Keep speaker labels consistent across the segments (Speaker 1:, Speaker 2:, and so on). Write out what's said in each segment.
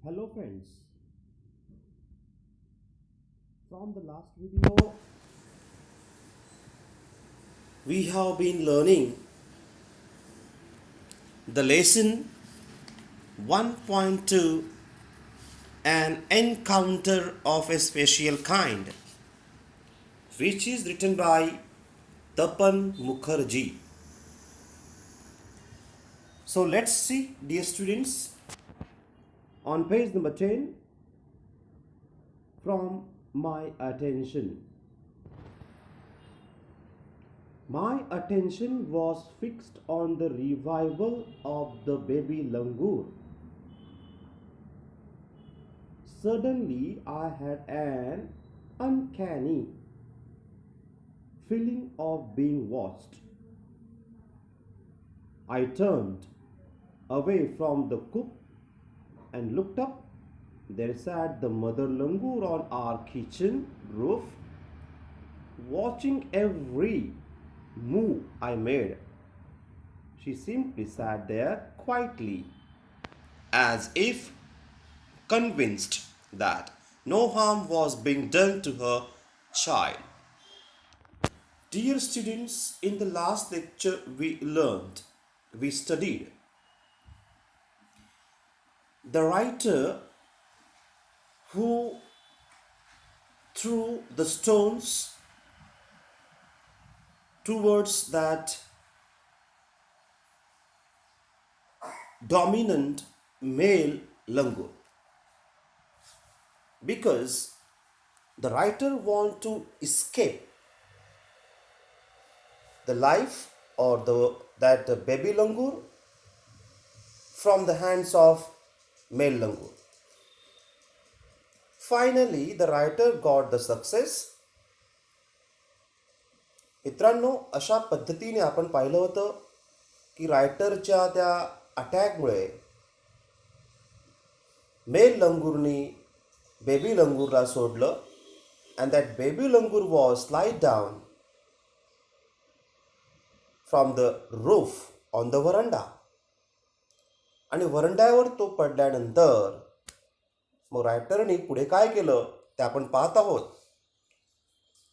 Speaker 1: Hello friends, from the last video we have been learning the lesson 1.2, an encounter of a special kind, which is written by Tapan Mukherjee. So let's see, dear students, on page number 10, from my attention. My attention was fixed on the revival of the baby langur. Suddenly, I had an uncanny feeling of being watched. I turned away from the cook and looked up. There sat the mother langur on our kitchen roof, watching every move I made. She simply sat there quietly, as if convinced that no harm was being done to her child. Dear students, in the last lecture we studied the writer who threw the stones towards that dominant male langur, because the writer want to escape the life or the that baby langur from the hands of male langur. Finally, the writer got the success. मित्रांनो, अशा पद्धतीने आपण पाहिलं होतं की रायटरच्या त्या अटॅकमुळे mail लंगूरनी baby लंगूरला सोडलं and that baby langur was slide down from the roof on the veranda. आणि वरंड्यावर तो पडल्यानंतर मग रायटरनी पुढे काय केलं ते आपण पाहत आहोत.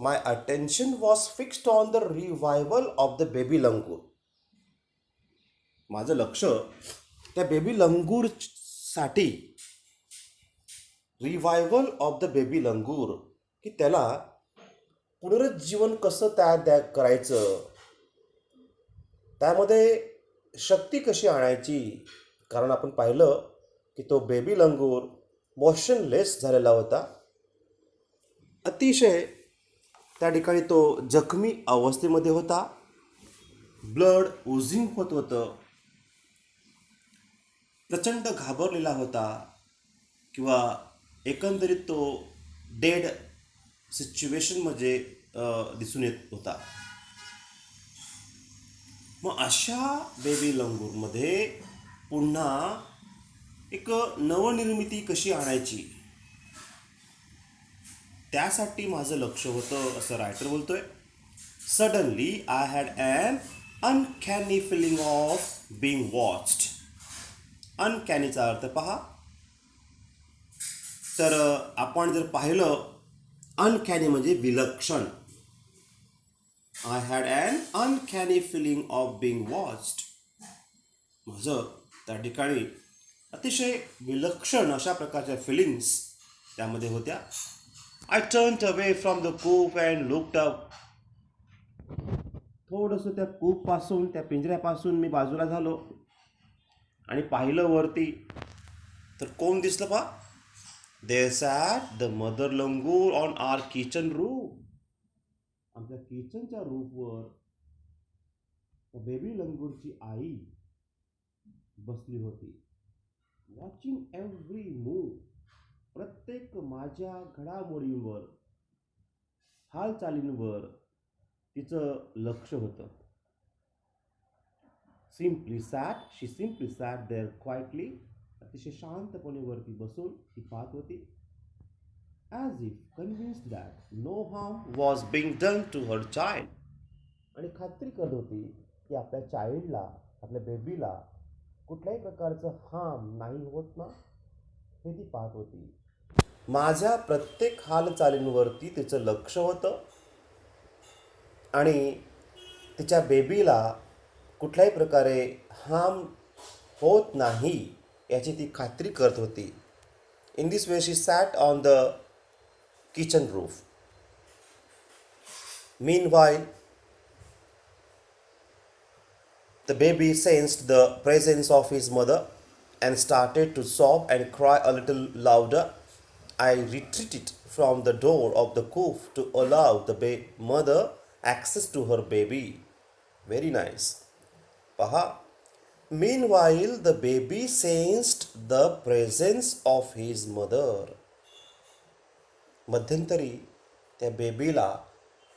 Speaker 1: My attention was fixed on the revival of the baby langur. माझं लक्ष त्या बेबी लंगूरसाठी, revival of the baby langur, की त्याला पुनरुज्जीवन कसं तयार करायचं, त्यामध्ये शक्ती कशी आणायची. कारण आपण पाहिलं की तो बेबी लंगूर मोशनलेस झालेला होता. अतिशय त्या ठिकाणी तो जखमी अवस्थेमध्ये होता. ब्लड ओझिंग होत होतं. प्रचंड घाबरलेला होता किंवा एकंदरीत तो डेड सिच्युएशनमध्ये दिसून येत होता. मग अशा बेबी लंगूरमध्ये पुन्हा एक नवनिर्मिती कशी आणायची, त्यासाठी माझं लक्ष होतं असं रायटर बोलतोय. Suddenly I had an uncanny feeling of being watched. अनकॅनीचा अर्थ पहा. तर आपण जर पाहिलं, अनकॅनी म्हणजे विलक्षण. I had an uncanny feeling of being watched. माझं त्या ठिकाणी अतिशय विलक्षण अशा प्रकारच्या फिलिंग्स त्यामध्ये होत्या. I turned away from the coop and looked up. थोडंसं त्या कूपपासून, त्या पिंजऱ्यापासून मी बाजूला झालो आणि पाहिलं वरती. तर कोण दिसलं पहा. There sat the mother langur on our kitchen roof. आमच्या किचनच्या रूफवर बेबी लंगूरची आई बसली होती. Watching every move. प्रत्येक माझ्या घडामोडींवर, हालचालींवर तिचं लक्ष होतं. She simply sat there quietly. अतिशय शांतपणे वरती बसून ती पाहत होती. As if convinced that no harm was being done to her child. आणि खात्री करत होती की आपल्या चाइल्डला, आपल्या बेबीला कुठल्याही प्रकारचं हार्म नाही होत ना. हे ती पाहत होती. माझ्या प्रत्येक हालचालींवरती तिचं लक्ष होतं आणि तिच्या बेबीला कुठल्याही प्रकारे हार्म होत नाही याची ती खात्री करत होती. In this way she sat on the kitchen roof. Meanwhile, the baby sensed the presence of his mother and started to sob and cry a little louder. I retreated from the door of the coop to allow the mother access to her baby. Very nice. Paha. Meanwhile, the baby sensed the presence of his mother. मध्यंतरी त्या बेबीला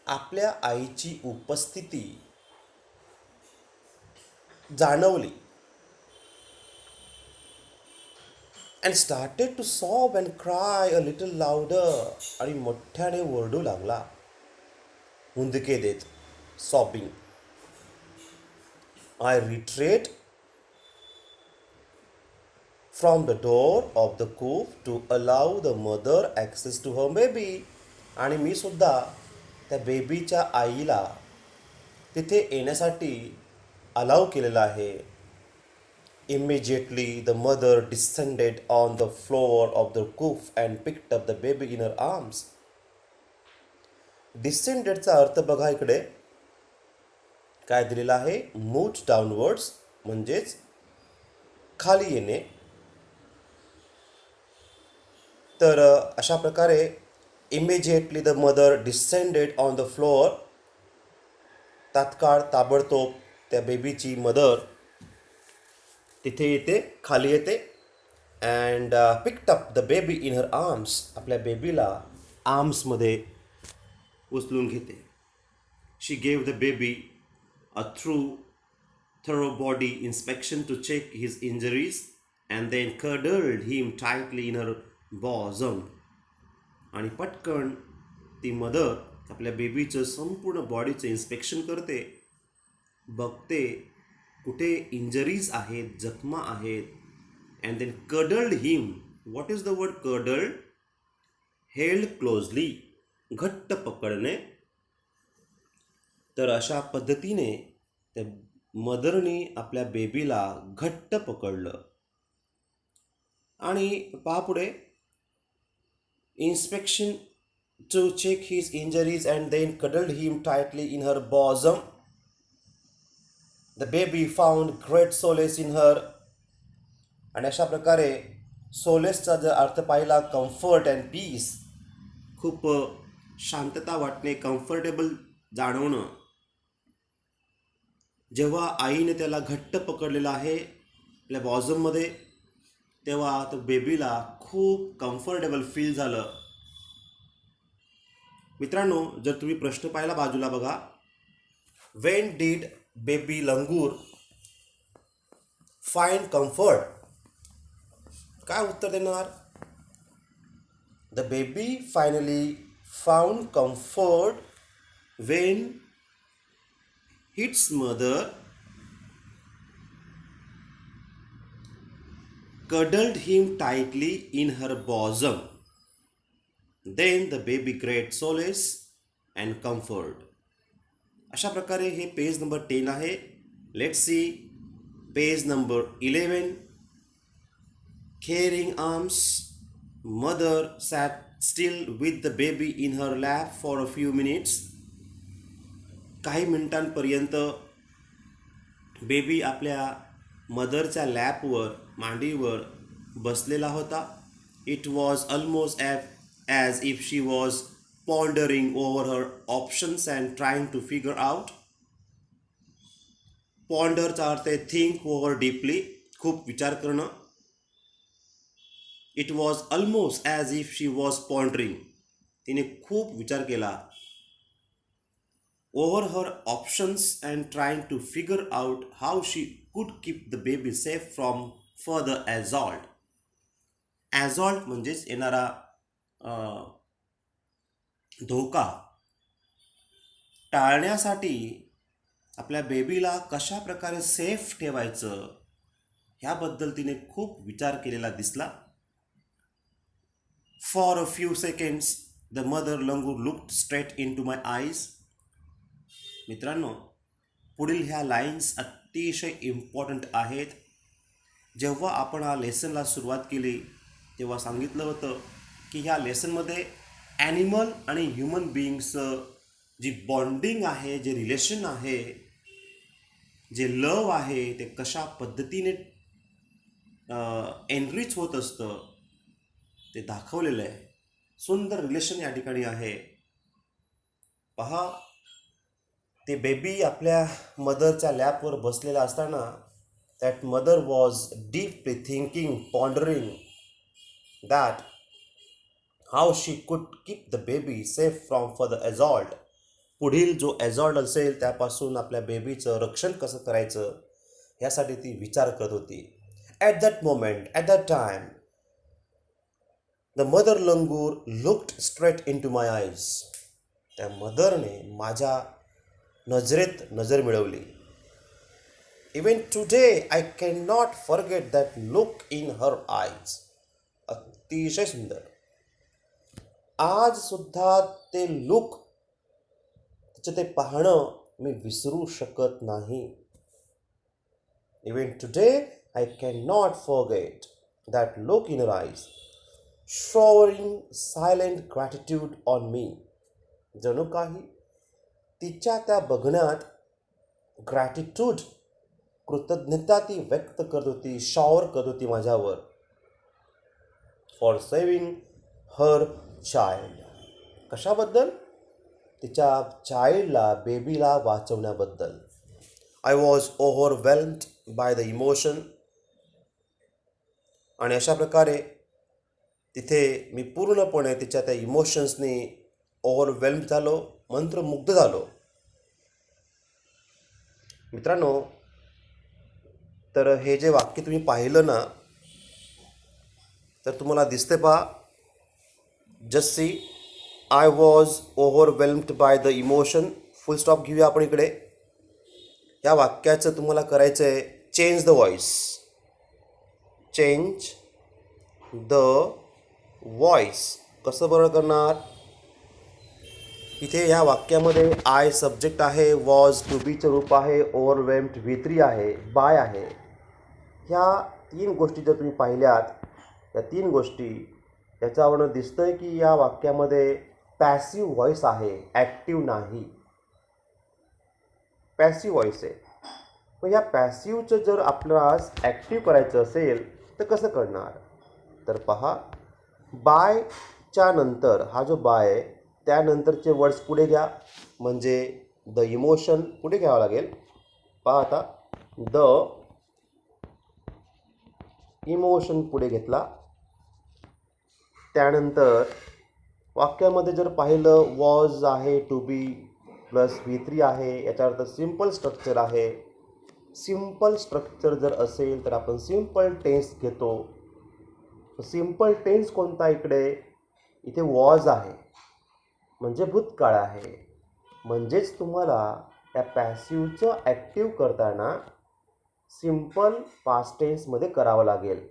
Speaker 1: आपल्या आईची उपस्थिती जाणवली and started to sob and cry a little louder. आणि मोठ्याने ओरडू लागला, हुंदके देत, sobbing. I retreat from the door of the coop to allow the mother access to her baby. आणि मी सुद्धा त्या बेबीच्या आईला तिथे येण्यासाठी अलाव केलेला आहे. Immediately the mother descended on the floor of the coop and picked up the baby in her arms. Descendedचा अर्थ बघा इकडे काय दिलेला आहे, मूव्ह डाऊनवर्ड्स म्हणजेच खाली येणे. तर अशा प्रकारे immediately the mother descended on the floor, तात्काळ ताबडतोब त्या बेबीची मदर तिथे येते, खाली येते. And picked up the baby in her arms, आपल्या बेबीला आर्म्समध्ये उचलून घेते. She gave the baby a thorough body inspection to check his injuries and then cuddled him tightly in her bosom. आणि पटकन ती मदर आपल्या बेबीचं संपूर्ण बॉडीचं इन्स्पेक्शन करते, बघते कुठे इंजरीज आहेत, जखमा आहेत. And then cuddled him. What is the word cuddled? Held closely, घट्ट पकडणे. तर अशा पद्धतीने त्या मदरने आपल्या बेबीला घट्ट पकडलं. आणि पहा पुढे, inspection to check his injuries and then cuddled him tightly in her bosom. The baby found great solace in her. आणि अशा प्रकारे सोलेसचा जर अर्थ पाहिला, कम्फर्ट अँड पीस, खूप शांतता वाटणे, कम्फर्टेबल जाणवणं. जेव्हा आईने त्याला घट्ट पकडलेलं आहे आपल्या बॉझममध्ये, तेव्हा तो बेबीला खूप कम्फर्टेबल फील झालं. मित्रांनो, जर तुम्ही प्रश्न पाहिला बाजूला बघा, when did baby langur find comfort? काय उत्तर देणार? The baby finally found comfort when its mother cuddled him tightly in her bosom. Then the baby great solace and comfort. अशा प्रकारे हे पेज नंबर 10 आहे. Let's see page number 11. Caring arms. Mother sat still with the baby in her lap for a few minutes. काही मिनिटांपर्यंत baby आपल्या मदरच्या लॅपवर, मांडीवर बसलेला होता. It was almost as if she was pondering over her options and trying to figure out. पॉन्डरचा अर्थ आहे think over deeply, खूप विचार करणं. It was almost as if she was pondering, तिने खूप विचार केला. Over her options and trying to figure out how she could keep the baby safe from further assault. Assault म्हणजेच येणारा धोका टाळण्यासाठी आपल्या बेबीला कशा प्रकारे सेफ ठेवायचं ह्याबद्दल तिने खूप विचार केलेला दिसला. For a few seconds, the mother langur looked straight into my eyes. मित्रांनो, पुढील ह्या लाईन्स अतिशय इम्पॉर्टंट आहेत. जेव्हा आपण हा लेसनला सुरुवात केली तेव्हा सांगितलं होतं की ह्या लेसनमध्ये ॲनिमल आणि ह्युमन बिईंगचं जी बॉन्डिंग आहे, जे रिलेशन आहे, जे लव आहे, ते कशा पद्धतीने एनरिच होत असतं ते दाखवलेलं आहे. सुंदर रिलेशन या ठिकाणी आहे. पहा, ते बेबी आपल्या मदरच्या लॅपवर बसलेला असताना that mother was deeply thinking, pondering that how she could keep the baby safe from for the assault. पुढील जो ॲझॉल्ट असेल त्यापासून आपल्या बेबीचं रक्षण कसं करायचं यासाठी ती विचार करत होती. At that moment, at that time, the mother langur looked straight in to my eyes. त्या मदरने माझ्या नजरेत नजर मिळवली. Even today I can not forget that look in her eyes. अतिशय सुंदर. आज सुद्धा ते लुक, तिचं ते पाहणं मी विसरू शकत नाही. Even today I can not forget that look in her eyes, showering silent gratitude on me. जणू काही तिच्या त्या बघण्यात ग्रॅटिट्यूड, कृतज्ञता ती व्यक्त करत होती, शॉवर करत होती माझ्यावर. For saving her child. कशाबद्दल? तिच्या चाइल्डला, बेबीला वाचवण्याबद्दल. I was overwhelmed by the emotion. आणि अशा प्रकारे तिथे मी पूर्णपणे तिच्या त्या इमोशन्सनी ओव्हरवेल्म्ड झालो, मंत्रमुग्ध झालो. मित्रांनो, तर हे जे वाक्य तुम्ही पाहिलं ना, तर तुम्हाला दिसते पहा, just see, I was overwhelmed by the emotion, full stop घेऊया आपण इकडे. या वाक्याचं तुम्हाला करायचं आहे change the voice. Change the voice. कसं बरं करणार? इथे ह्या वाक्यामध्ये आय सब्जेक्ट आहे, वॉज टू बीचं रूप आहे, ओव्हरवेल्म्ड V3 आहे, बाय आहे. ह्या तीन गोष्टी जर तुम्ही पाहिल्यात, या तीन गोष्टी याच्यावरून दिसतं आहे की या वाक्यामध्ये पॅसिव्ह व्हॉइस आहे, ॲक्टिव्ह नाही. पॅसिव्ह व्हॉइस आहे. मग या पॅसिव्हचं जर आपल्याला ॲक्टिव्ह करायचं असेल तर कसं करणार? तर पहा, बायच्या नंतर हा जो बाय आहे त्यानंतरचे वर्ड्स पुढे घ्या, म्हणजे द इमोशन पुढे घ्यावं लागेल. पहा आता, द इमोशन पुढे घेतला. त्यानंतर वाक्यामध्ये जर पाहिलं, वॉज आहे, टू बी प्लस V3 आहे, याचा अर्थ सिम्पल स्ट्रक्चर आहे. सिम्पल स्ट्रक्चर जर असेल तर आपण सिम्पल टेन्स घेतो. सिम्पल टेन्स कोणता इकडे? इथे वॉज आहे, म्हणजे भूतकाळ आहे. म्हणजेच तुम्हाला या पॅसिव्हचं ॲक्टिव्ह करताना सिम्पल पास्ट टेन्समध्ये करावं लागेल.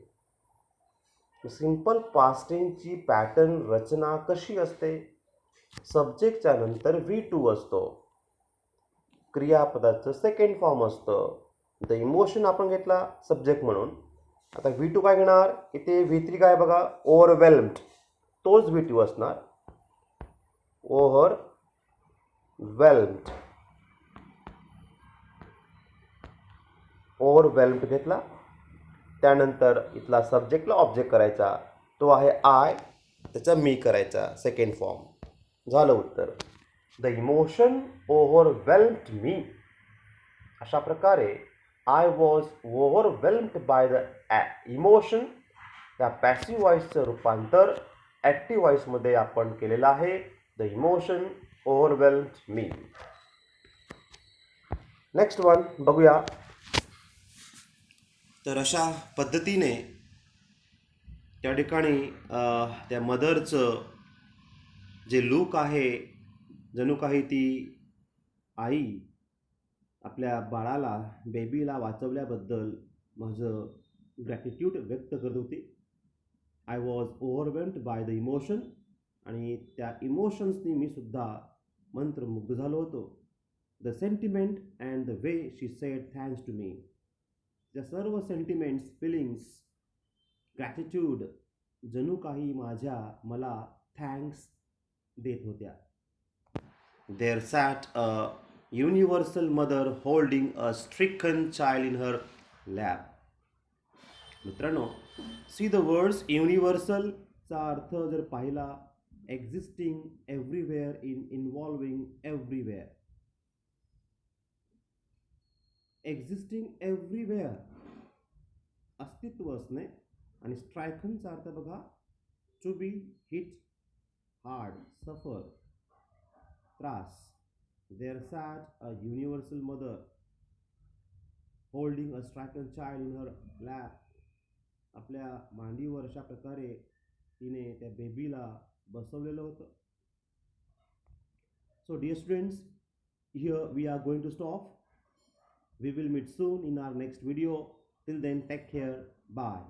Speaker 1: सिम्पल पास्ट टेन्सची पॅटर्न, रचना कशी असते? सब्जेक्टच्या नंतर V2 असतो, क्रियापदाचं सेकंड फॉर्म असतं. द इमोशन आपण घेतला सब्जेक्ट म्हणून. आता V2 काय घेणार? इथे V3 काय बघा, ओव्हरवेल्म्ड, तोच V2 असणार, ओव्हरवेल्म्ड. ओव्हरवेल्म्ड घेतला. त्यानंतर इथला सब्जेक्टला ऑब्जेक्ट करायचा, तो आहे आय, त्याचा मी करायचा, सेकंड फॉर्म. झालं उत्तर. The emotion overwhelmed me. अशा प्रकारे I was overwhelmed by the emotion या पॅसिव्ह व्हॉइसचं रूपांतर ॲक्टिव्ह व्हॉइसमध्ये आपण केलेलं आहे. The emotion overwhelmed me. Next one बघूया. तर अशा पद्धतीने त्या ठिकाणी त्या मदरचं जे लूक आहे, जणू काही ती आई आपल्या बाळाला, बेबीला वाचवल्याबद्दल माझं ग्रॅटिट्यूड व्यक्त करत होती. I was overwhelmed by the emotion. आणि त्या इमोशन्सनी मी सुद्धा मंत्रमुग्ध झालो होतो. The sentiment and the way she said thanks to me. त्या सर्व सेंटिमेंट्स, फिलिंग्स, ग्रॅटिट्यूड जणू काही मला थँक्स देत होत्या. There sat a universal mother holding a stricken child in her lap. मित्रांनो, सी द वर्ड्स युनिव्हर्सल चा अर्थ जर पाहिला, existing everywhere, involving everywhere. Existing everywhere, अस्तित्व असणे. आणि स्ट्रायकनचा अर्थ बघा, to be hit hard, suffer, त्रास. There sat a universal mother holding a stricken child in her lap. आपल्या मांडीवर अशा प्रकारे तिने त्या बेबीला बसवलेलं होतं. So dear students, here we are going to stop. We will meet soon in our next video. Till then, take care. Bye.